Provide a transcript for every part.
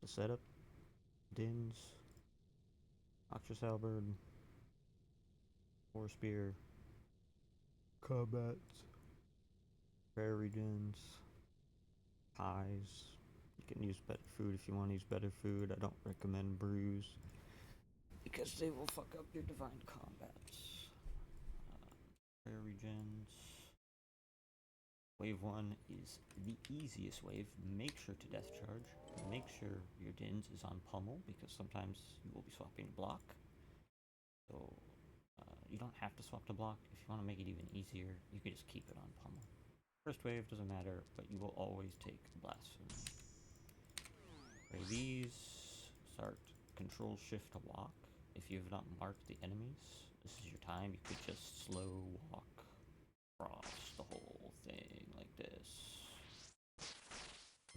The setup, Dins, Noxious Halberd, War Spear, Combats, Prairie Dins, Pies. You can use better food if you want to use better food. I don't recommend brews because they will fuck up your divine combats. Prairie Gens. Wave 1 is the easiest wave. Make sure to death charge. Make sure your Dins is on pummel because sometimes you will be swapping block. So you don't have to swap to block. If you want to make it even easier, you can just keep it on pummel. First wave doesn't matter, but you will always take the blasphemy. Pray these. Start control shift to walk. If you have not marked the enemies, this is your time. You could just slow walk across the whole thing like this.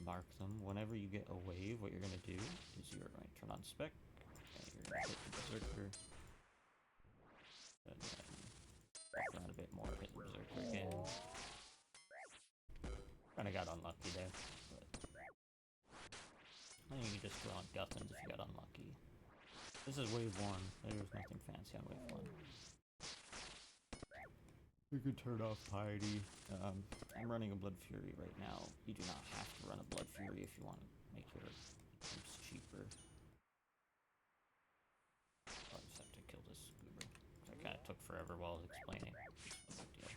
Mark them. Whenever you get a wave, what you're going to do is you're going to turn on spec, and you're going to hit the berserker, and then walk around a bit more, hit the berserker again. Kinda got unlucky there, but I think you can just draw on Guthans if you got unlucky. This is wave 1. There's nothing fancy on wave 1. You can turn off Piety. I'm running a Blood Fury right now. You do not have to run a Blood Fury if you want to make your troops cheaper. I'll just have to kill this goober. That kind of took forever while I was explaining. No big deal.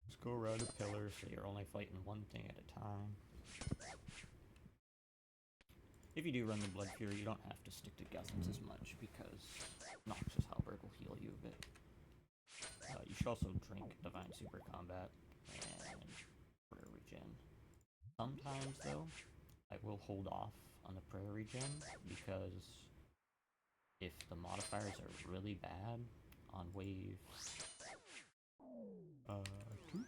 Just go around a pillar so you're only fighting one thing at a time. If you do run the Blood Fury, you don't have to stick to Guthans as much because Noxious Halberd will heal you a bit. You should also drink Divine Super Combat and Prayer Regen. Sometimes, though, I will hold off on the Prayer Regen because if the modifiers are really bad on wave 2,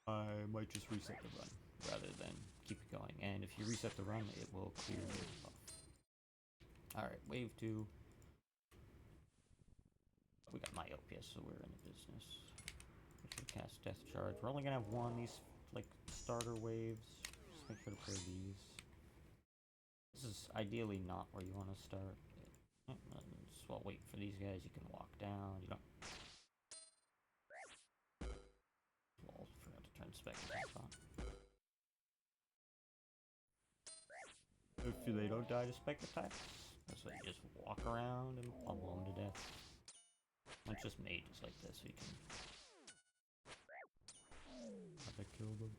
I might just reset the run rather than keep it going. And if you reset the run, it will clear your buff. Alright, wave 2. We got myopia, so we're in the business. We should cast Death Charge. We're only gonna have one. These like starter waves. Just make sure to play these. This is ideally not where you want to start. Just while waiting for these guys, you can walk down. You don't. Well, forgot to turn spec on. If they don't die to spec attacks, that's why you just walk around and pummel them to death. It's just made just like this, so you can have to kill them.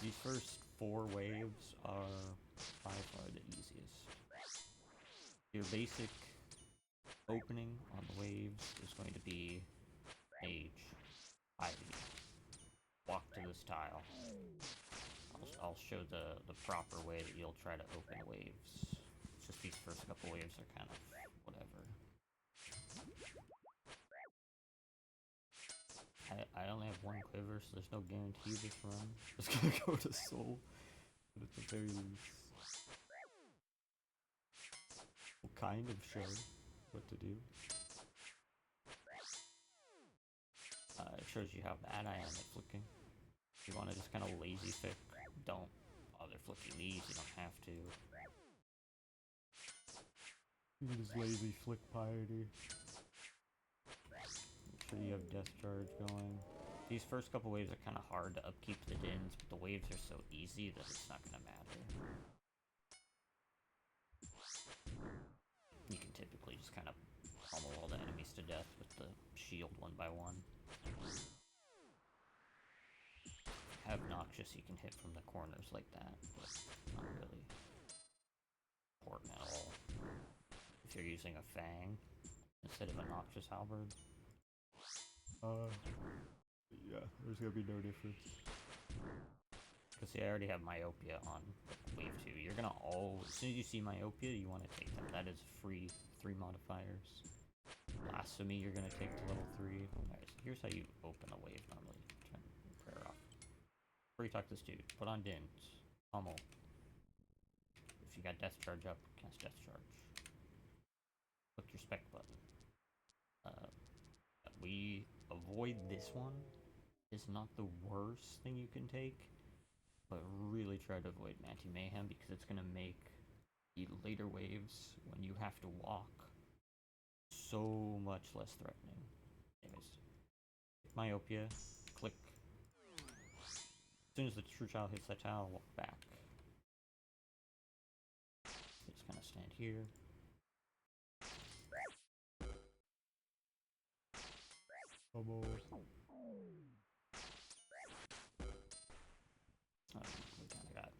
These first 4 waves are by far the easiest. Your basic opening on the waves is going to be Mage, Ivy. Walk to this tile. I'll show the proper way that you'll try to open waves. It's just these first couple waves are kind of whatever. I only have 1 quiver, so there's no guarantee this run. It's gonna go to soul, but at the very least, we'll kind of show what to do. It shows you how bad I am at flicking. If you want to just kind of lazy flick, don't bother flicking these, you don't have to. You can just lazy flick Piety. Make sure you have Death Charge going. These first couple waves are kind of hard to upkeep the Dins, but the waves are so easy that it's not going to matter. You can typically just kind of pummel all the enemies to death with the shield one by one. Have Noxious, you can hit from the corners like that, but not really important at all. If you're using a Fang instead of a Noxious Halberd. Yeah, there's gonna be no difference. Because see, I already have Myopia on wave 2. You're gonna as soon as you see Myopia, you want to take them. That is free 3 modifiers. Blasphemy, you're gonna take to level 3. Alright, so here's how you open a wave normally. Turn your prayer off. Before you talk to this dude, put on Dins. Pummel. If you got Death Charge up, cast Death Charge. Click your spec button. We avoid this one. It's not the worst thing you can take, but really try to avoid Mayhem because it's gonna make the later waves when you have to walk so much less threatening. Anyways, Myopia, click. As soon as the True Child hits that tile, walk back. Just kind of stand here. Bubble. We kind of got,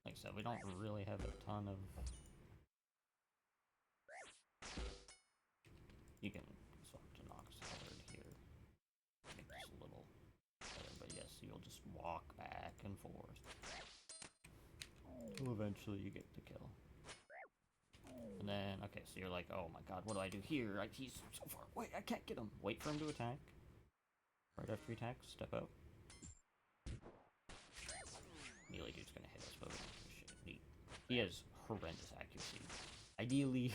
like I said, we don't really have a ton of. You can swap to Nox Hazard here. Make this a little better, but yes, you'll just walk back and forth. Till eventually you get the kill. And then, okay, so you're like, oh my god, what do I do here? He's so far away, I can't get him. Wait for him to attack. Right after he attacks, step out. Melee dude's gonna hit us, but we don't give a shit. He has horrendous accuracy. Ideally,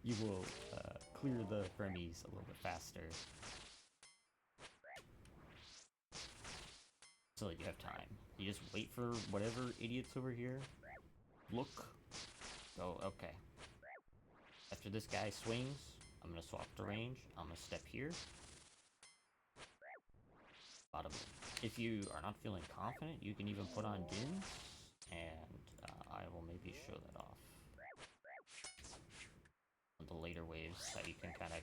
you will clear the Burmese a little bit faster. So that you have time. You just wait for whatever idiots over here. Look. Go, okay. After this guy swings, I'm gonna swap to range. I'm gonna step here. Bottom. If you are not feeling confident, you can even put on Dins, and I will maybe show that off. On the later waves, that you can kind of...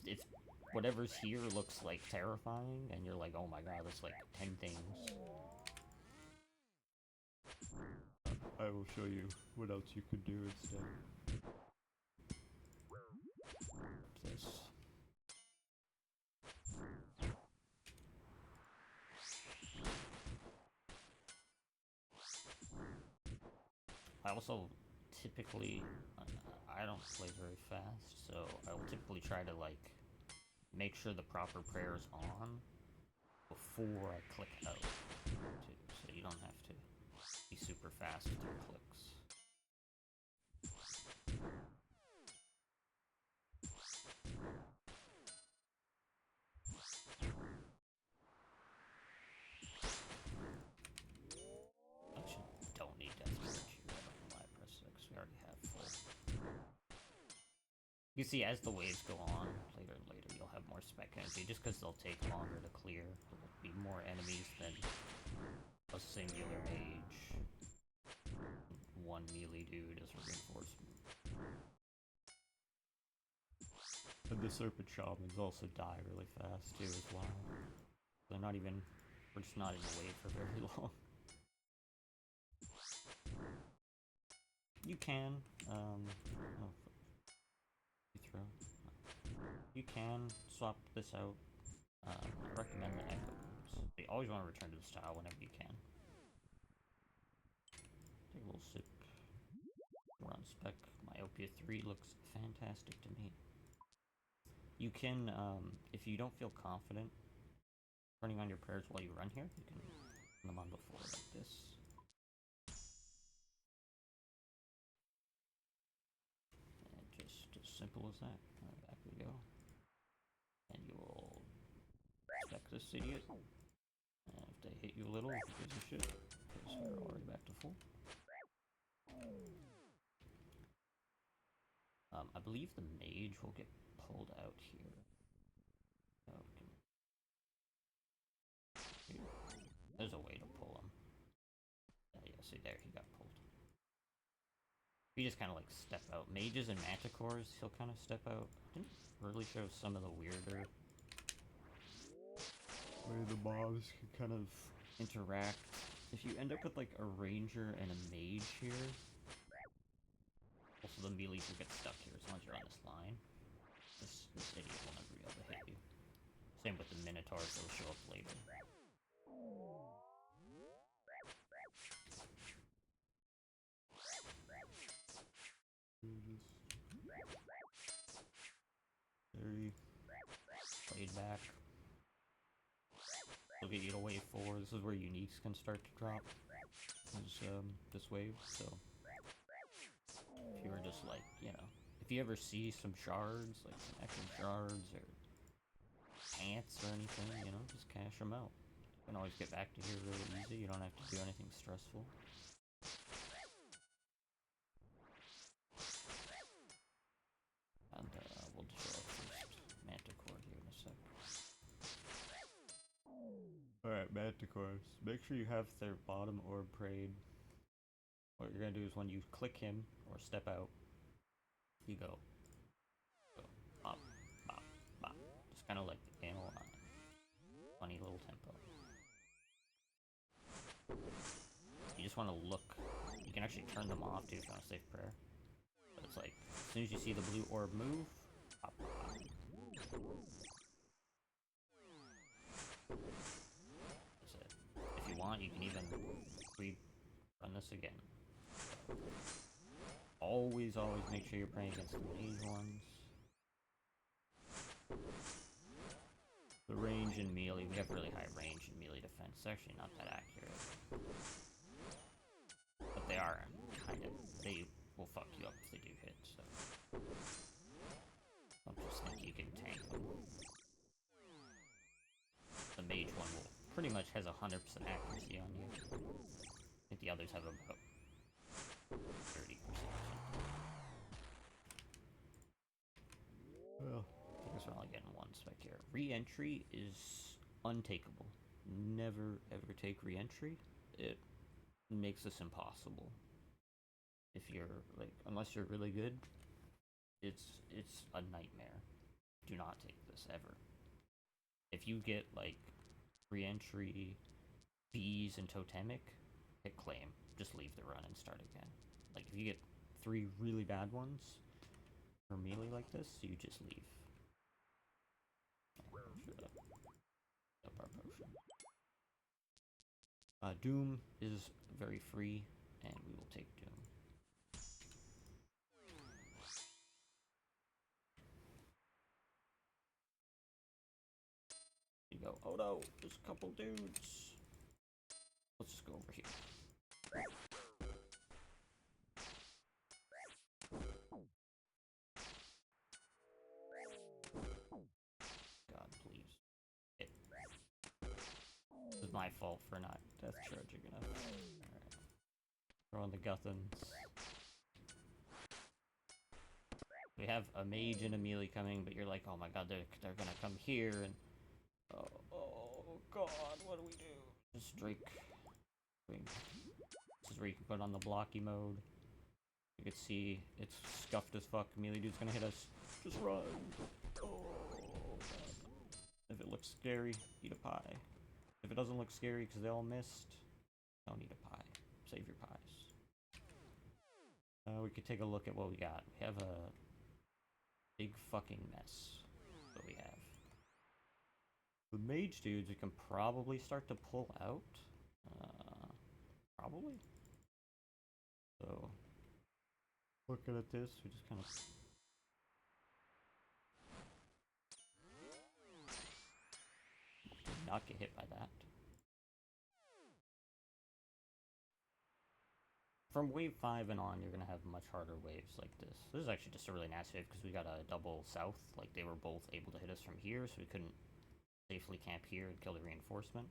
If whatever's here looks like terrifying, and you're like, oh my god, there's like 10 things. I will show you what else you could do instead. This. I also typically, I don't play very fast, so I will typically try to like make sure the proper prayer is on before I click out, too, so you don't have to be super fast with your clicks. Actually, don't need Death Touch here. I don't know why I press 6. We already have full. You see, as the waves go on, later and later, you'll have more spec energy, just because they'll take longer to clear. There'll be more enemies than a singular mage. One melee dude as a reinforcement. And the Serpent Shamans also die really fast too as well. They're not even, we're just not in the wave for very long. You can, you can swap this out. I recommend the Echo Booms. You always want to return to the style whenever you can. Take a little sip. We're on spec. Myopia 3 looks fantastic to me. You can, if you don't feel confident turning on your prayers while you run here, you can turn them on before like this. And just as simple as that. Back we go. And you will spec this idiot. And if they hit you a little, who gives a shit? Because we're already back to full. I believe the mage will get pulled out here. Okay. Here. There's a way to pull him. Yeah, see there, he got pulled. He just kind of like step out. Mages and manticores, he'll kind of step out. Didn't really show some of the weirder way the mobs can kind of interact. If you end up with like a ranger and a mage here, also the melees will get stuck here as long as you're on this line. This idiot will never be able to hit you. Same with the minotaurs, they'll show up later. very Played back. Look at you to wave 4. This is where uniques can start to drop. This wave, so if you were just like, you know, if you ever see some shards, like some extra shards or pants or anything, you know, just cash them out. can always get back to here really easy. You don't have to do anything stressful. And we'll destroy our first Manticore here in a sec. Alright, Manticores. Make sure you have their bottom orb prayed. What you're gonna do is when you click him or step out, you go bop, bop, bop. Just kind of like analyze. Funny little tempo. You just want to look. You can actually turn them off too if you want to save prayer. But it's like, as soon as you see the blue orb move, pop, pop, pop. That's it. If you want, you can even rerun this again. Always make sure you're praying against the mage ones. The range and melee, we have really high range and melee defense. It's actually not that accurate. But they are kind of, they will fuck you up if they do hit, so. Don't just think you can tank them. The mage one will pretty much has 100% accuracy on you. I think the others have about 30%. Well, I guess we're only getting one spec here. Re-entry is untakeable. Never ever take re-entry. It makes this impossible. If you're like, unless you're really good, it's a nightmare. Do not take this ever. If you get like re-entry, bees, and totemic, hit claim. Just leave the run and start again. Like if you get 3 really bad ones for melee like this, you just leave. Up our potion. Doom is very free, and we will take Doom. You go, oh no, there's a couple dudes. Let's just go over here. God, please. Hit. This is my fault for not death charging enough. Alright. Throw on the Guthans. We have a mage and a melee coming, but you're like, oh my god, they're gonna come here, and oh god, what do we do? Just Drake. This is where you can put on the blocky mode. You can see it's scuffed as fuck. Melee dude's gonna hit us. Just run. Oh god. If it looks scary, eat a pie. If it doesn't look scary because they all missed, don't eat a pie. Save your pies. We could take a look at what we got. We have a big fucking mess. What we have. The mage dudes we can probably start to pull out. Probably. So, looking at this, we just kind of... not get hit by that. From wave 5 and on, you're going to have much harder waves like this. This is actually just a really nasty wave because we got a double south. Like, they were both able to hit us from here, so we couldn't safely camp here and kill the reinforcement.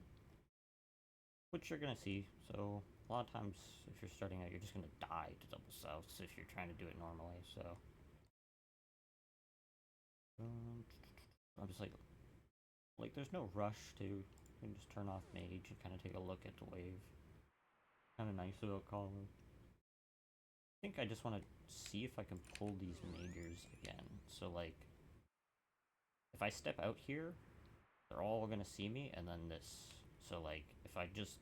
Which you're going to see. So, a lot of times, if you're starting out, you're just going to die to double souths if you're trying to do it normally, so... I'm just like, there's no rush to, you can just turn off mage and kind of take a look at the wave. Kind of nice about calling. I think I just want to see if I can pull these majors again. So like, if I step out here, they're all gonna see me, and then this. So like, if I just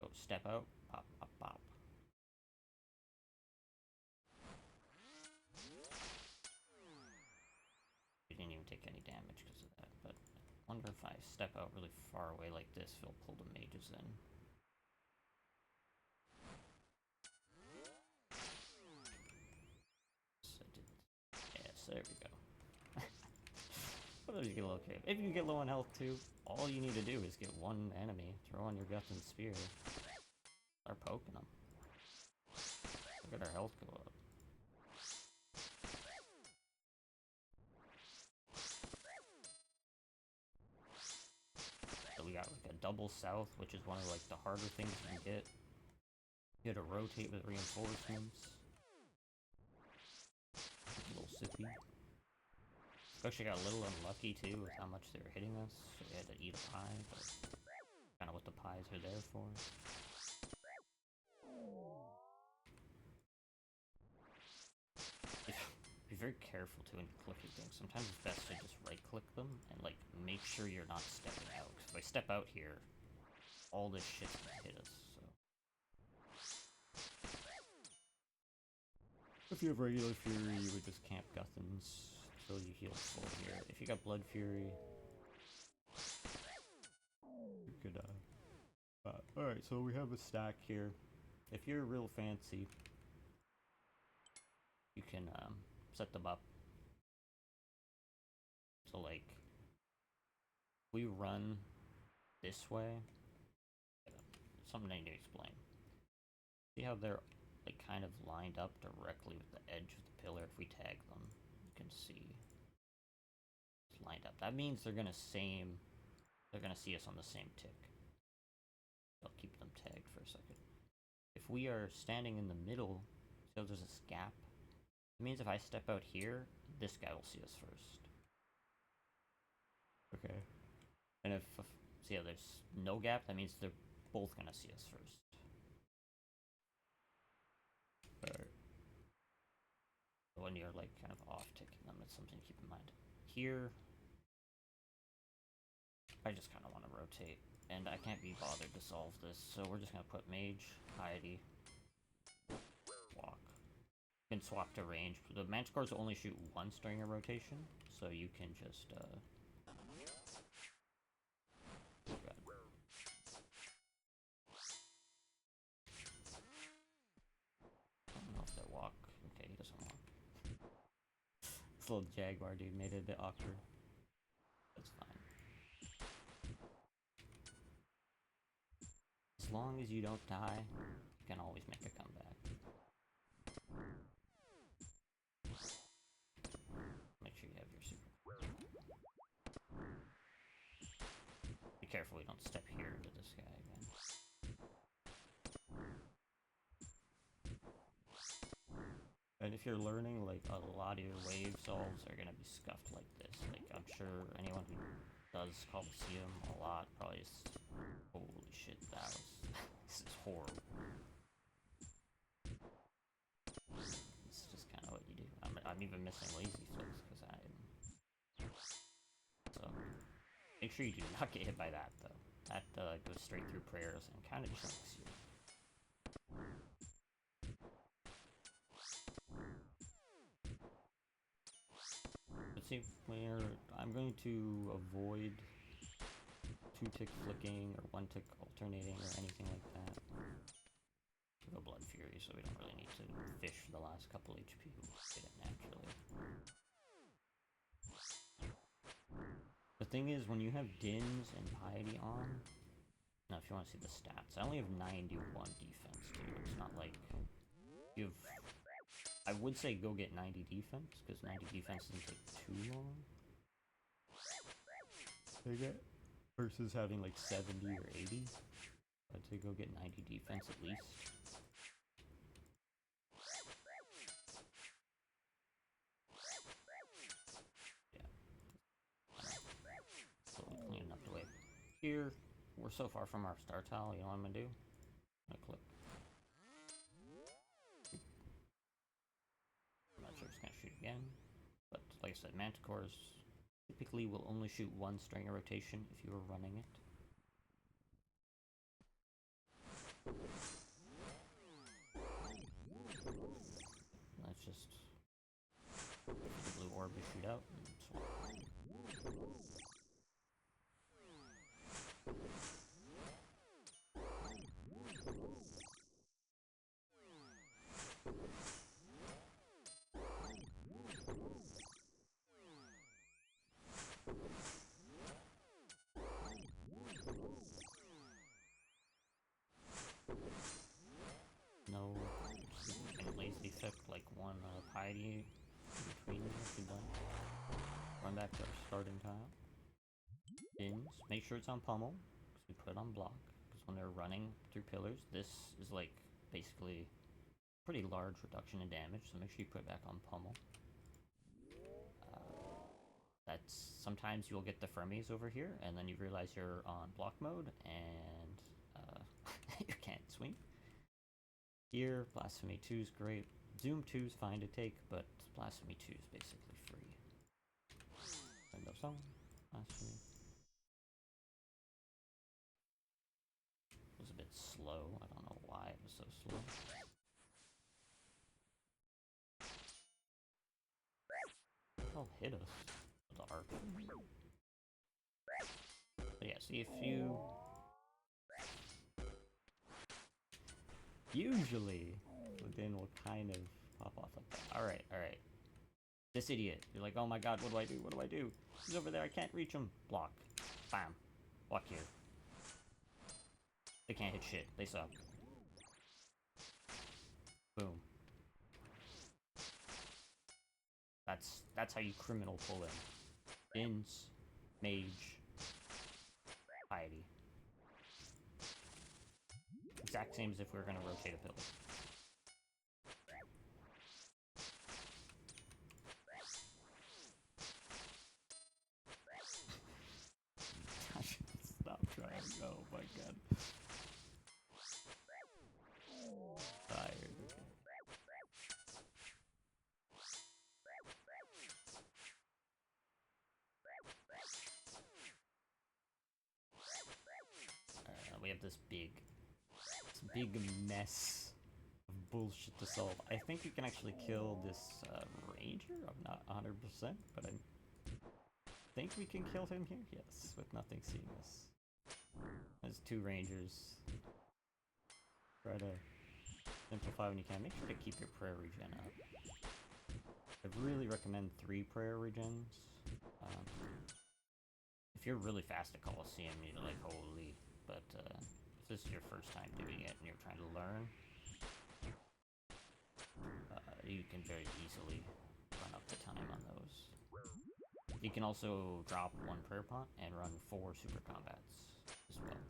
go step out, pop, pop, pop. We didn't even take any damage because of that, but I wonder if I step out really far away like this, if it'll pull the mages in. Yes, there we go. What if you get low K? If you get low on health too, all you need to do is get one enemy, throw on your Guthan spear, start poking them. Look at our health go up. So you got like a double south, which is one of like the harder things you can get. You gotta rotate with reinforcements. A little sippy. Actually got a little unlucky too with how much they were hitting us, so we had to eat a pie, but kind of what the pies are there for. Be very careful too when you're clicking things. Sometimes it's best to just right click them and like make sure you're not stepping out. Because if I step out here, all this shit's gonna hit us. So if you have regular fury, you would just camp Guthans until you heal full here. If you got blood fury, you could alright, so we have a stack here. If you're real fancy, you can set them up. So like, we run this way. Something I need to explain. See how they're like kind of lined up directly with the edge of the pillar? If we tag them, you can see it's lined up. That means they're gonna see us on the same tick. I'll keep them tagged for a second. If we are standing in the middle, so there's this gap, it means if I step out here, this guy will see us first. Okay. And if, see how there's no gap, that means they're both gonna see us first. Alright. When you're like kind of off ticking them, it's something to keep in mind. Here, I just kind of want to rotate, and I can't be bothered to solve this, so we're just gonna put mage, piety, walk. You can swap to range. The manticores only shoot once during a rotation, so you can just this little jaguar dude made it a bit awkward. That's fine. As long as you don't die, you can always make a comeback. Make sure you have your super. Be careful we don't step here into this guy again. And if you're learning, like, a lot of your wave solves are gonna be scuffed like this. Like, I'm sure anyone who does Colosseum a lot probably is, holy shit, that was, this is horrible. It's just kind of what you do. I'm even missing lazy flicks, because so, make sure you do not get hit by that, though. That goes straight through prayers and kind of chunks you. See, I'm going to avoid 2-tick flicking or 1-tick alternating or anything like that. Go blood fury, so we don't really need to fish for the last couple HP. We'll get it naturally. The thing is, when you have Dins and Piety on, now if you want to see the stats, I only have 91 defense too. It's not like you have. I would say go get 90 defense, because 90 defense doesn't take too long. Take it versus having like 70 or 80. I'd say go get 90 defense at least. Yeah. Slowly cleaning up the way. Here, we're so far from our star tile, you know what I'm gonna do? I'm gonna click. Again, but like I said, manticores typically will only shoot once during a rotation if you are running it. Let's just the blue orb to shoot out and swap. No, and lazy flip like one piety between them if you're done. Run back to our starting tile. Dins, make sure it's on pummel. You put it on block, because when they're running through pillars, this is like basically pretty large reduction in damage, so make sure you put it back on pummel. That's sometimes you'll get the Fermies over here, and then you realize you're on block mode, and you can't swing. Here, Blasphemy 2 is great. Zoom 2 is fine to take, but Blasphemy 2 is basically free. Window Song, Blasphemy. It was a bit slow. I don't know why it was so slow. Oh, hit us. The arc. But yeah, see if you... Usually, Guthan will kind of pop off like that. Alright, alright. This idiot. You're like, oh my god, what do I do? What do I do? He's over there, I can't reach him. Block. Bam. Block here. They can't hit shit. They suck. Boom. That's how you criminal pull in. Dins, mage, piety. Exact same as if we were gonna rotate a pillar. Stop trying. Oh my god. Tired. We have this big mess of bullshit to solve. I think we can actually kill this ranger. I'm not 100%, but I think we can kill him here. Yes, with nothing seeing us. There's 2 rangers. Try to simplify when you can. Make sure to keep your prayer regen up. I really recommend 3 prayer regens. If you're really fast at Colosseum, you're like, holy. But if this is your first time doing it and you're trying to learn, you can very easily run up the time on those. You can also drop 1 prayer pot and run 4 super combats as well.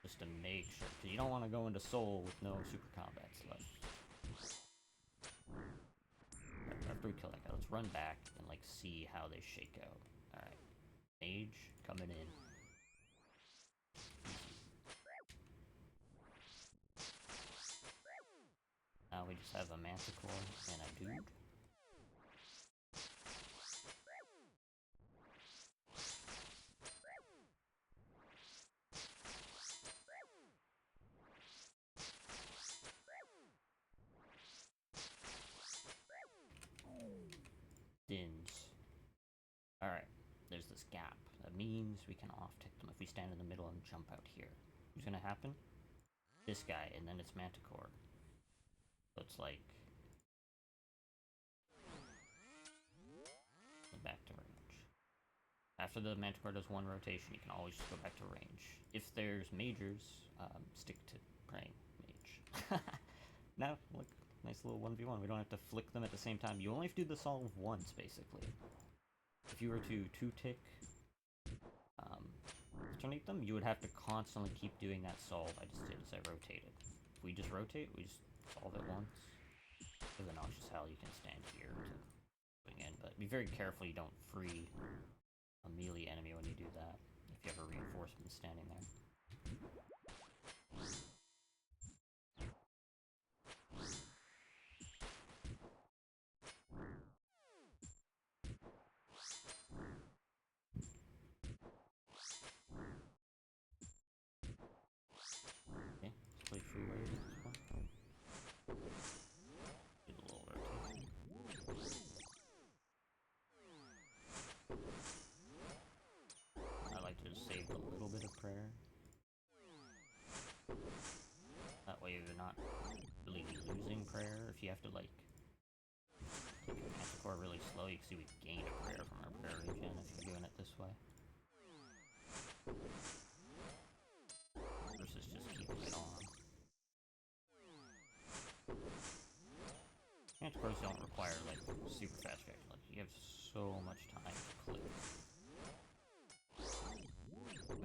Just to make sure, because you don't want to go into Soul with no super combats left. After we kill that guy, let's run back and like see how they shake out. Alright. Mage coming in. Now we just have a Manticore and a dude. Dins. Alright, there's this gap. That means we can off-tick them if we stand in the middle and jump out here. What's gonna happen? This guy, and then it's Manticore. So it's like... back to range. After the Manticore does 1 rotation, you can always just go back to range. If there's majors, stick to praying mage. Now, look, nice little 1v1. We don't have to flick them at the same time. You only have to do the solve once, basically. If you were to 2-tick alternate them, you would have to constantly keep doing that solve I just did as I rotated. If we just rotate, we just solve it once. With an noxious hell, you can stand here to swing in, but be very careful you don't free a melee enemy when you do that, if you have a reinforcement standing there. Okay, let's play free wave at this point. Do a little rotation. I like to just save a little bit of prayer. That way you're not really losing prayer. If you have to like take your Manticore really slow, you can see we gain a prayer from our prayer regen if you're doing it this way. Versus just keeping it on. Manticores don't require like super fast reaction. Like you have so much time to click.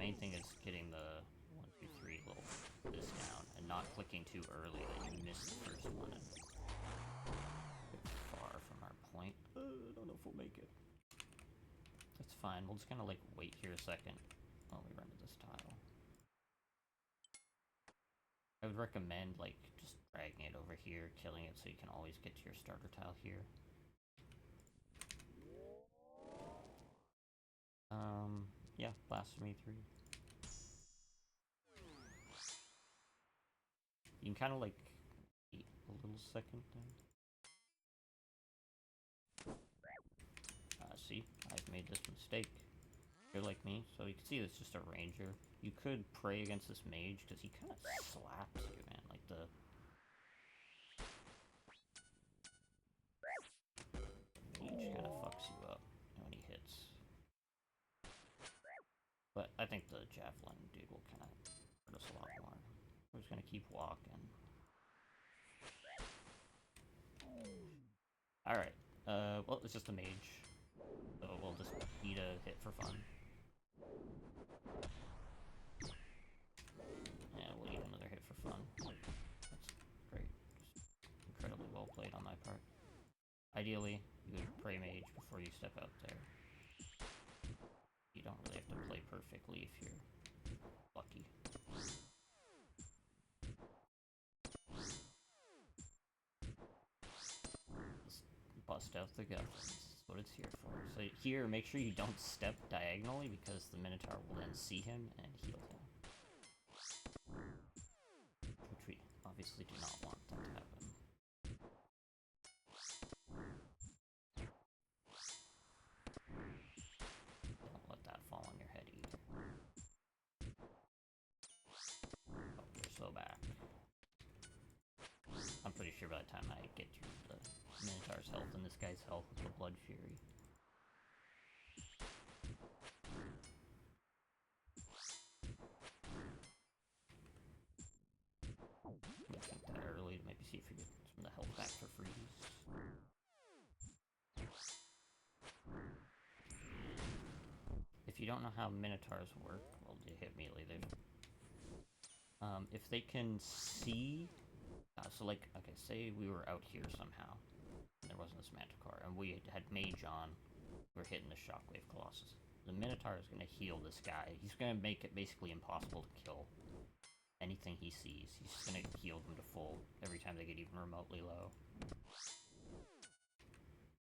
main thing is getting the 1, 2, 3 little this down and not clicking too early that you miss the first one and get far from our point. I don't know if we'll make it. That's fine. We'll just kind of like wait here a second while we run to this tile. I would recommend like just dragging it over here, killing it so you can always get to your starter tile here. Yeah, Blasphemy 3. You can kind of like wait a little second there. See, I've made this mistake. You're like me, so you can see it's just a ranger. You could pray against this mage because he kind of slaps you, man. Like the mage kind of fucks you up when he hits. But I think the javelin dude will kind of hurt us a lot more. We're just gonna keep walking. Alright, well, it's just a mage. So we'll just eat a hit for fun. Yeah, we'll eat another hit for fun. That's great. Just incredibly well played on my part. Ideally, you would pray mage before you step out there. You don't really have to play perfectly if you're lucky. Just bust out the Guthan. That's what it's here for. So here, make sure you don't step diagonally because the Minotaur will then see him and heal him. Which we obviously do not want that to happen. Don't let that fall on your head either. Oh, you're so back. I'm pretty sure by the time I get through the Minotaur's health and this guy's health with the Blood Fury. I think that early to maybe see if we get some of the health back for freeze. If you don't know how Minotaurs work, well, they hit immediately. If they can see, so like, okay, say we were out here somehow, and there wasn't this Manticore, and we had Mage on, we're hitting the Shockwave Colossus. The Minotaur is going to heal this guy. He's going to make it basically impossible to kill anything he sees. He's just going to heal them to full every time they get even remotely low.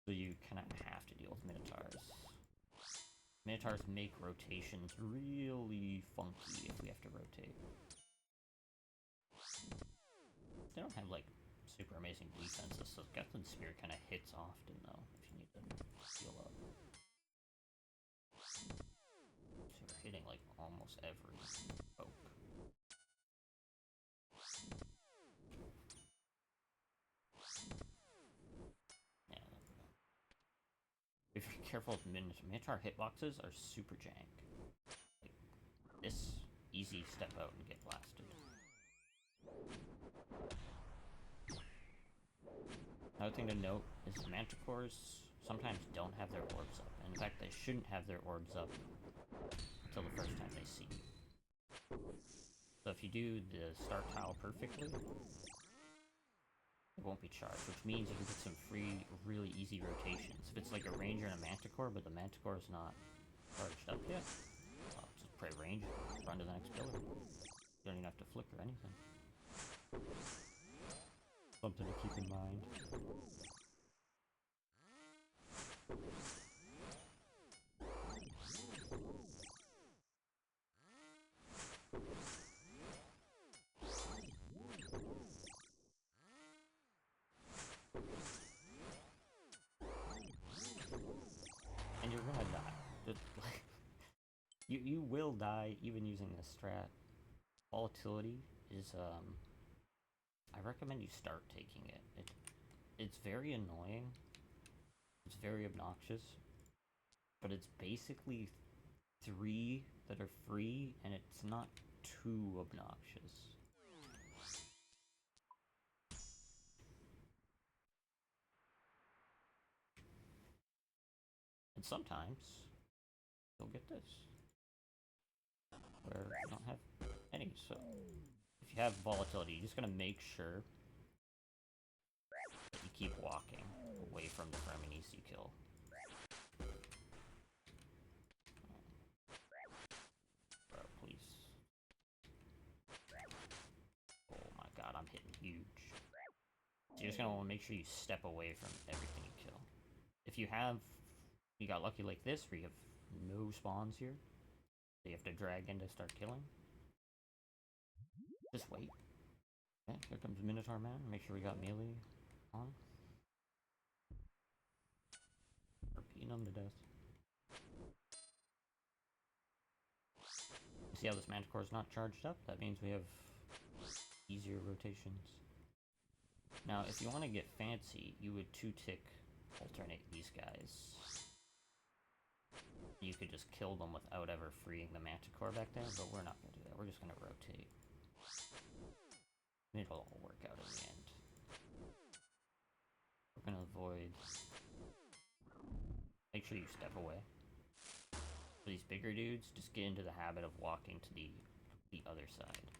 So you kind of have to deal with Minotaurs. Minotaurs make rotations really funky if we have to rotate. They don't have like super amazing defenses, so Guthan's Spear kind of hits often though, if you need to heal up. So we're hitting like almost every poke. Yeah. Be very careful with Minotaur hitboxes are super jank. Like this, easy step out and get blasted. Another thing to note is Manticores sometimes don't have their orbs up. And in fact, they shouldn't have their orbs up until the first time they see you. So if you do the start tile perfectly, it won't be charged, which means you can get some free, really easy rotations. If it's like a Ranger and a Manticore, but the Manticore is not charged up yet, just pray range, run to the next pillar. You don't even have to flick or anything. Something to keep in mind. And you're gonna die. You will die even using this strat. Volatility is I recommend you start taking it. It's very annoying. It's very obnoxious. But it's basically 3 that are free, and it's not too obnoxious. And sometimes you'll get this. many, so if you have volatility, you're just gonna make sure that you keep walking away from the frenemies you kill. Bro, please. Oh my god, I'm hitting huge. So you're just gonna want to make sure you step away from everything you kill. If you got lucky like this, where you have no spawns here, so you have to drag in to start killing, just wait. Okay, here comes Minotaur Man. Make sure we got melee on. We're beating him to death. See how this Manticore's not charged up? That means we have easier rotations. Now, if you want to get fancy, you would 2-tick alternate these guys. You could just kill them without ever freeing the Manticore back there, but we're not going to do that. We're just going to rotate. It'll all work out in the end. We're going to avoid... Make sure you step away. For these bigger dudes, just get into the habit of walking to the other side.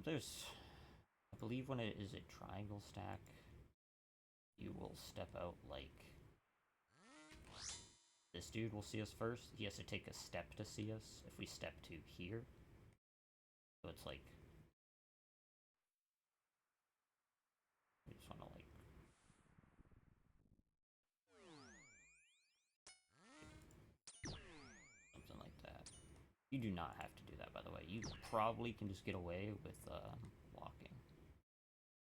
There's... I believe when it is a triangle stack, you will step out like... This dude will see us first. He has to take a step to see us. If we step to here, so it's like... We just want to like... Something like that. You do not have to do that, by the way. You probably can just get away with walking.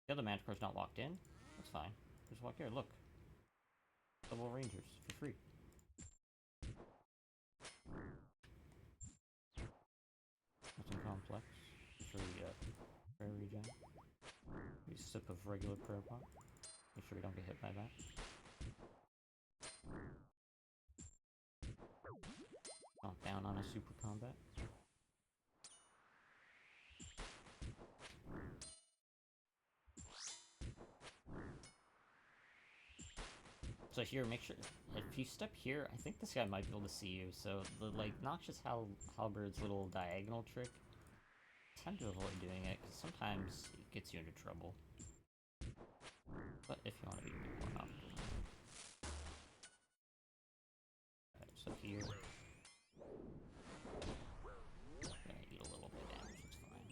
The other Manticore's not walked in. That's fine. Just walk here. Look. Double Rangers for free. Nothing complex. Just really prayer regen. We sip of regular prayer pot. Make sure we don't get hit by that. Not down on a super combat. So here, make sure, if you step here, I think this guy might be able to see you, so the, like, Noxious Halberd's little diagonal trick, tend to avoid doing it, because sometimes it gets you into trouble. But if you want to be a bit more confident. Alright, so here, gonna eat a little bit of damage, it's fine.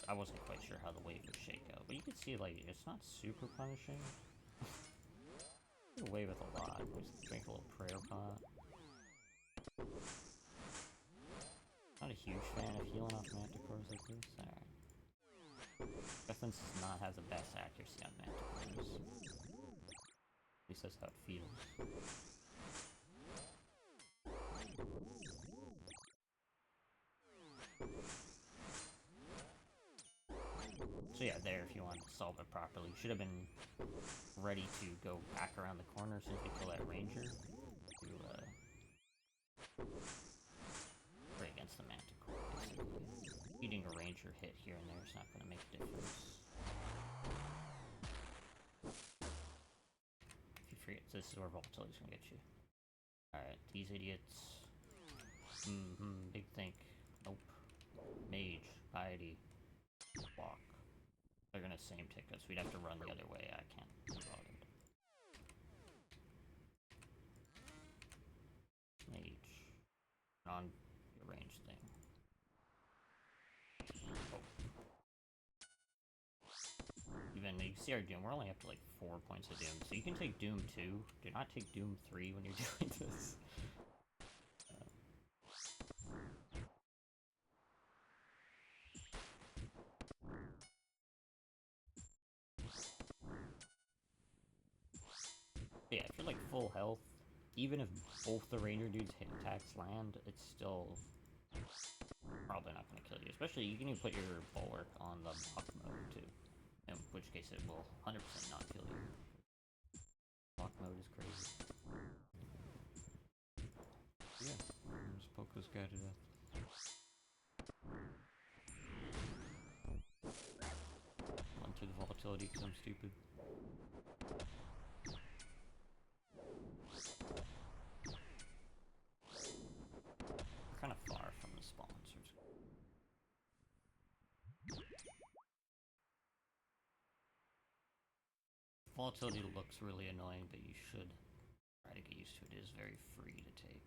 I wasn't quite sure how the wave would shake out, but you can see, like, it's not super punishing. Get away with a lot. Just drink a little prayer pot. Not a huge fan of healing off Manticores like this. Alright. Guthan does not have the best accuracy on Manticores. At least that's how it feels. So yeah, there, if you want to solve it properly. You should have been ready to go back around the corner as soon as we kill that ranger. To, right against the Manticore, basically. Eating a ranger hit here and there is not going to make a difference. If you forget, this is where volatility's going to get you. Alright, these idiots. Big think. Nope. Mage. Piety. Block. They're gonna same tick us. We'd have to run the other way. I can't be bothered. Mage. On your range thing. Oh. Even, you see our Doom, we're only up to like 4 points of Doom. So you can take Doom 2. Do not take Doom 3 when you're doing this. Yeah, if you're like full health, even if both the ranger dudes hit attacks land, it's still probably not going to kill you. Especially, you can even put your bulwark on the block mode too, in which case it will 100% not kill you. Block mode is crazy. Yeah, just poke this guy to death. Run through the volatility because I'm stupid. volatility looks really annoying, but you should try to get used to it. It is very free to take.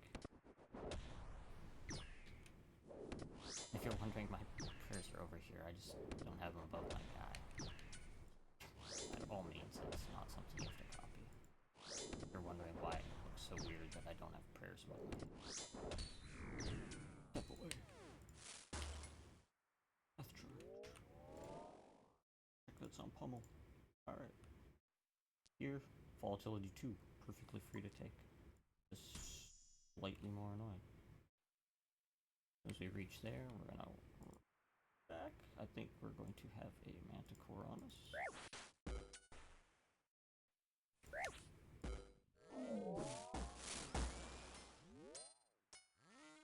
If you're wondering, my prayers are over here. I just don't have them above my guy. By all means, it's not something you have to copy. If you're wondering why it looks so weird that I don't have prayers above my head. Step away. Death charge. Check that's on pummel. Alright. Here, volatility 2. Perfectly free to take. Just slightly more annoying. As we reach there, we're gonna back. I think we're going to have a Manticore on us.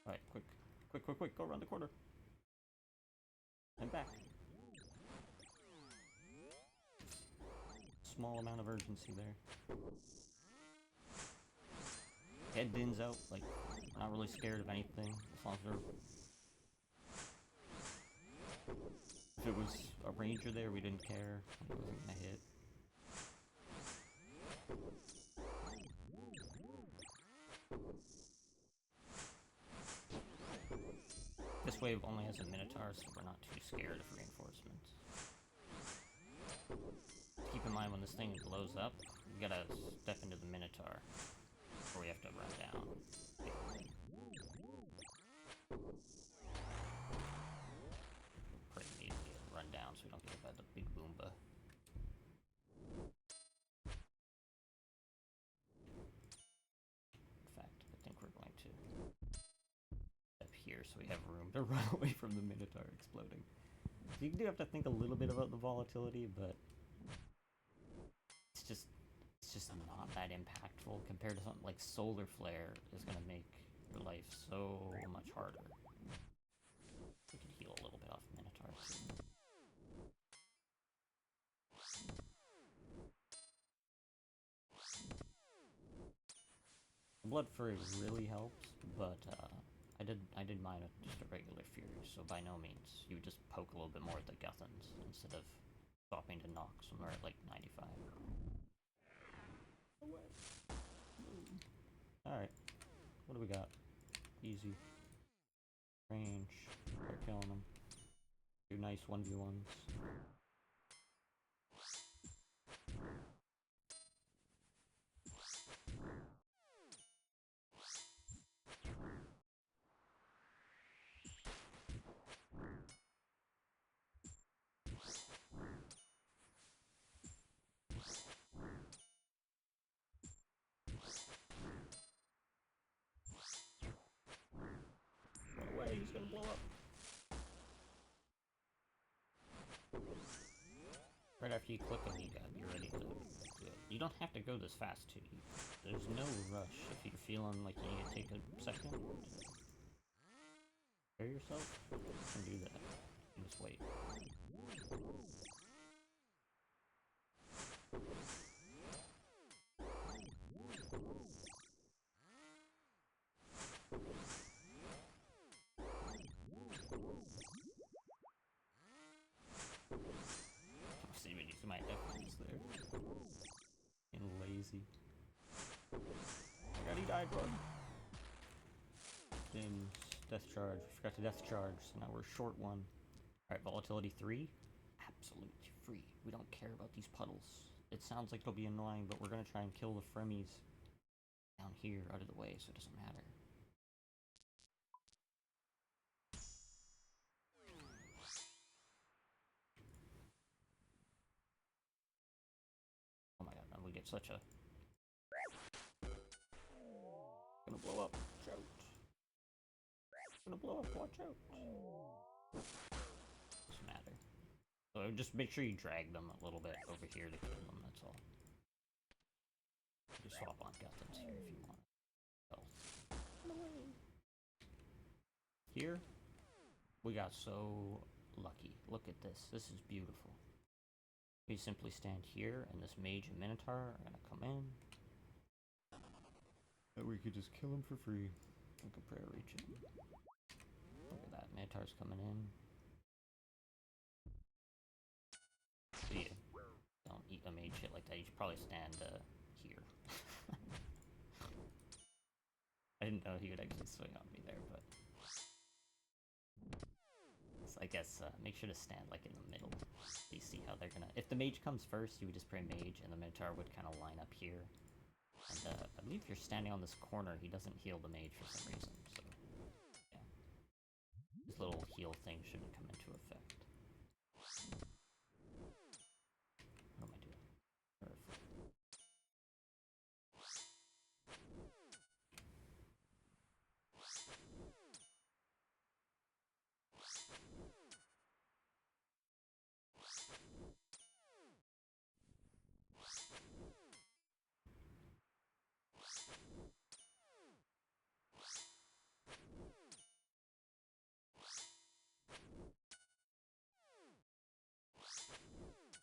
Alright, quick, go around the corner. And back. Small amount of urgency there. Head Din's out, like, not really scared of anything, as long as they're... If it was a ranger there, we didn't care. It wasn't gonna hit. This wave only has a Minotaur, so we're not too scared of reinforcements. Keep in mind when this thing blows up, we gotta step into the Minotaur, or we have to run down. Pretty easy to run down so we don't get hit by the big Boomba. In fact, I think we're going to step here so we have room to run away from the Minotaur exploding. So you do have to think a little bit about the volatility, but it's just not that impactful compared to something like Solar Flare is going to make your life so much harder. We can heal a little bit off Minotaur too. Blood Fury really helps, but I did mine with just a regular Fury, so by no means. You would just poke a little bit more at the Guthans instead of stopping to knock somewhere at like 95. Alright, what do we got? Easy. Range. Start killing them. Do nice 1v1s. Run away, he's gonna blow up. Right after you click him, you're ready to do it. You don't have to go this fast too. There's no rush. If you're feeling like you need to take a second to prepare yourself, you can do that. You just wait. See when you see my F-keys there. And lazy. Oh my god, he died, run! Then death charge. We forgot to death charge, so now we're short one. Alright, volatility 3. Absolutely free. We don't care about these puddles. It sounds like it'll be annoying, but we're gonna try and kill the Fremies down here out of the way, so it doesn't matter. Oh my god, now we get such a... Gonna blow up, watch out. Gonna blow up, watch out. Doesn't matter. So just make sure you drag them a little bit over here to kill them, that's all. You swap on Guthans here if you want. Here, we got so lucky. Look at this. This is beautiful. We simply stand here, and this mage and Minotaur are gonna come in. And we could just kill him for free. We can prayer reach it. Look at that. Minotaur's coming in. See ya. Don't eat a mage hit like that, you should probably stand here. I didn't know he would actually swing on me there, but so I guess make sure to stand like in the middle. You see how they're gonna. If the mage comes first, you would just pray mage, and the minotaur would kind of line up here. And I believe if you're standing on this corner, he doesn't heal the mage for some reason. So yeah, this little heal thing shouldn't come into effect. What am I doing? Perfect.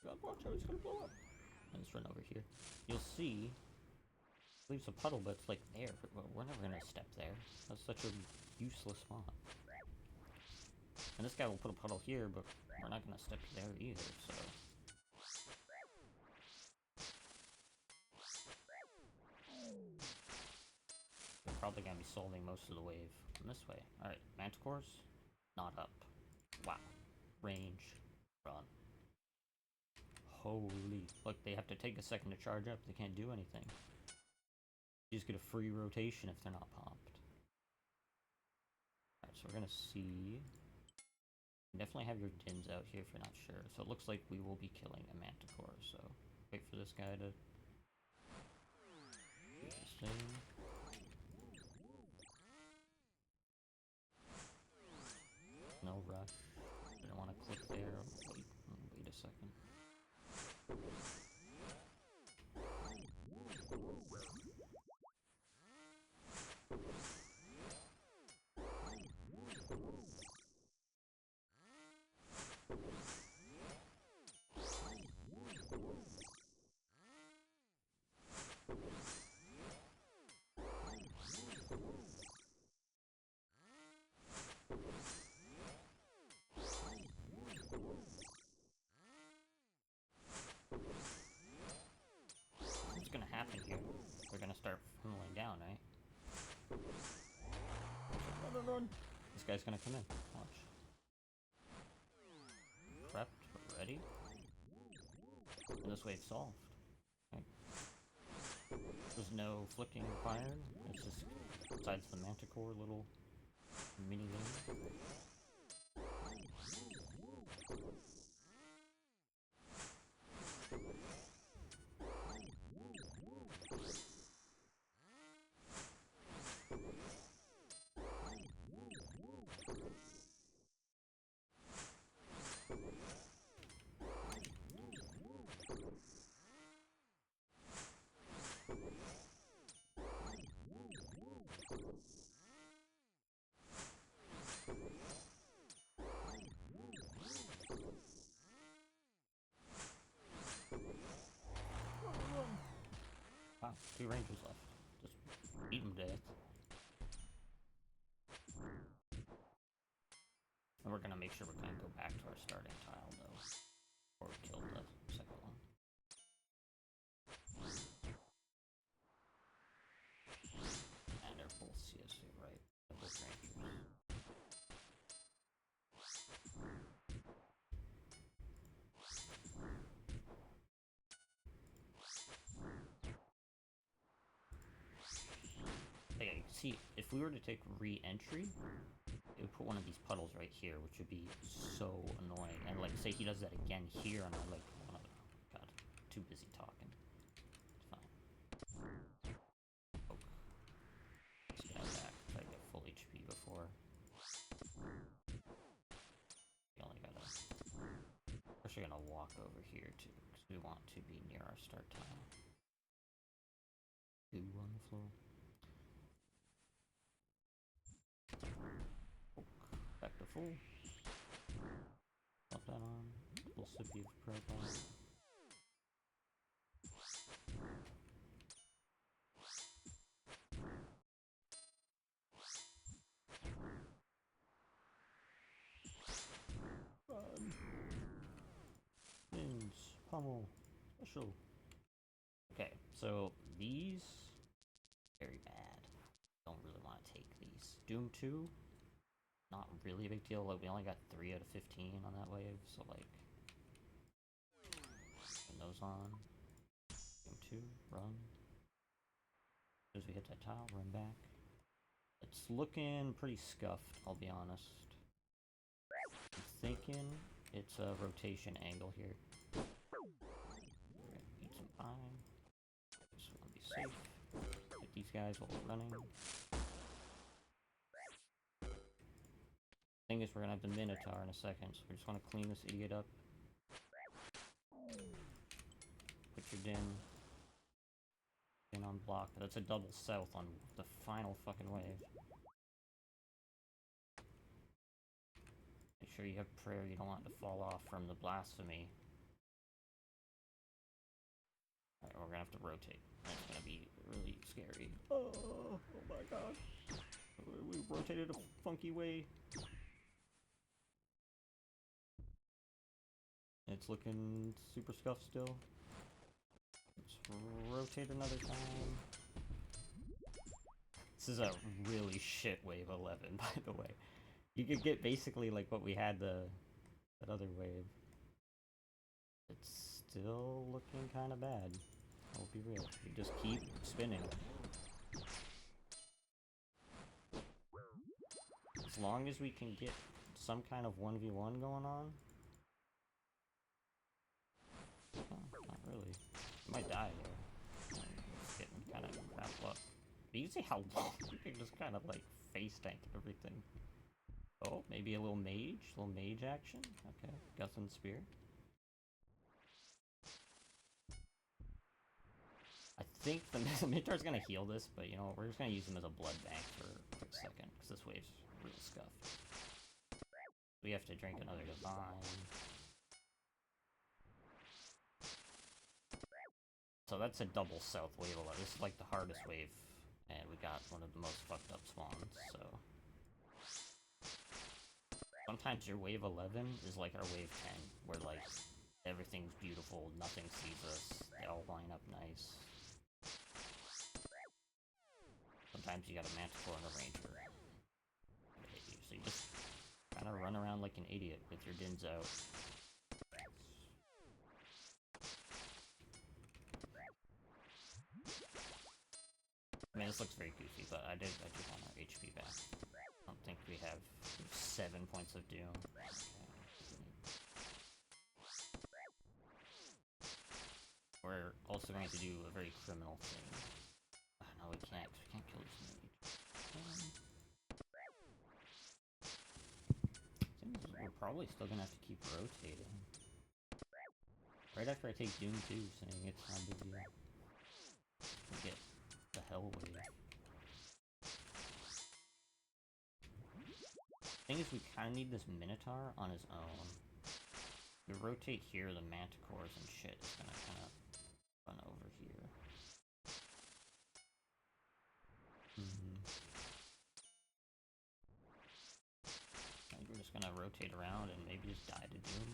God, watch out, he's gonna blow up. Let's run over here. You'll see, leaves a puddle, but it's like there. We're never gonna step there. That's such a useless spot. And this guy will put a puddle here, but we're not gonna step there either, so. We're probably gonna be solving most of the wave from this way. Alright, manticores, not up. Wow. Range, run. Holy. Look, they have to take a second to charge up. They can't do anything. You just get a free rotation if they're not popped. Alright, so we're gonna see. You definitely have your dins out here if you're not sure. So it looks like we will be killing a manticore, so wait for this guy to do his thing. No rush. Didn't want to click there. Wait a second. What's gonna happen here? We're gonna start funneling down, right? Run, run, run. This guy's gonna come in. Watch. Prepped, ready. And this wave's solved. Okay. There's no flicking required. It's just besides the manticore little mini game. Wow, 2 rangers left. Just beat them to death. And we're gonna make sure we're gonna go back to our starting tile though. Before we kill the second one. And they're both CSU, right? They're both rangers. Okay, see, if we were to take re-entry, it would put one of these puddles right here, which would be so annoying. And like, say he does that again here, and I'm like, oh, God, too busy talking. It's fine. Oh. Let's get back, try to get full HP before. We only gotta. We're actually gonna walk over here too, because we want to be near our start tile. Goo on the floor. Back to full. Pop that on. Little sippy of purple. Run. Wins. Pummel. special. Okay, so these very bad. Don't really want to take these. Doom 2, not really a big deal. Like, we only got 3 out of 15 on that wave, so like, turn those on. Doom 2, run. As we hit that tile, run back. It's looking pretty scuffed, I'll be honest. I'm thinking it's a rotation angle here. We're gonna eat some pine. Just wanna be safe. Hit these guys while we're running. Thing is, we're gonna have the Minotaur in a second, so we just wanna clean this idiot up. Put your din on block. That's a double south on the final fucking wave. Make sure you have prayer, you don't want it to fall off from the blasphemy. Alright, we're gonna have to rotate. That's gonna be really scary. Oh my god. We rotated a funky way. It's looking super scuffed still. Let's rotate another time. This is a really shit wave 11, by the way. You could get basically like what we had that other wave. It's still looking kind of bad. I'll be real. You just keep spinning. As long as we can get some kind of 1v1 going on. Oh, not really. You might die here. It's getting kind of crap up. But you see how long you can just kind of like face tank everything. Oh, maybe a little mage action. Okay, Guthan spear. I think the Minotaur's gonna heal this, but you know, we're just gonna use him as a blood bank for a quick second, because this wave's real scuffed. We have to drink another divine. So that's a double south wave 11. This is like the hardest wave, and we got one of the most fucked up spawns, so... Sometimes your wave 11 is like our wave 10, where like, everything's beautiful, nothing sees us, they all line up nice. Sometimes you got a Manticore and a Ranger. So you just kind of run around like an idiot with your dins out. I mean, this looks very goofy, but I do want our HP back. I don't think we have 7 points of doom. Okay. We're also going to do a very criminal thing. No, we can't, because we can't kill this mage. Seems we're probably still gonna have to keep rotating. Right after I take Doom 2, saying it's not a big deal. We get the hell wave. Thing is, we kind of need this Minotaur on his own. If we rotate here, the Manticores and shit is gonna kind of run over here. I think we're just gonna rotate around and maybe just die to Doom.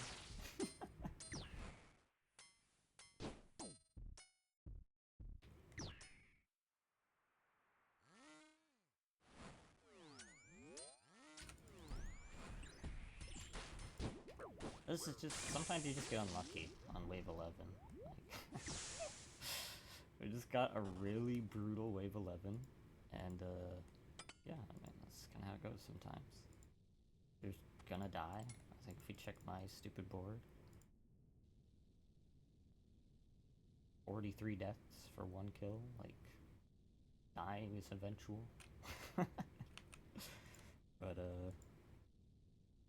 This is just, sometimes you just get unlucky on wave 11. Like, we just got a really brutal wave 11, and yeah, I mean, that's kind of how it goes sometimes. You're gonna die. I think if we check my stupid board, 43 deaths for 1 kill, like, dying is eventual. But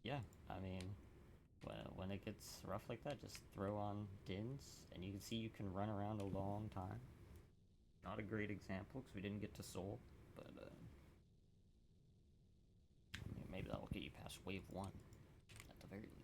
yeah, I mean, when it gets rough like that, just throw on dins, and you can see you can run around a long time. Not a great example, because we didn't get to soul, but maybe that'll get you past wave 1, at the very least.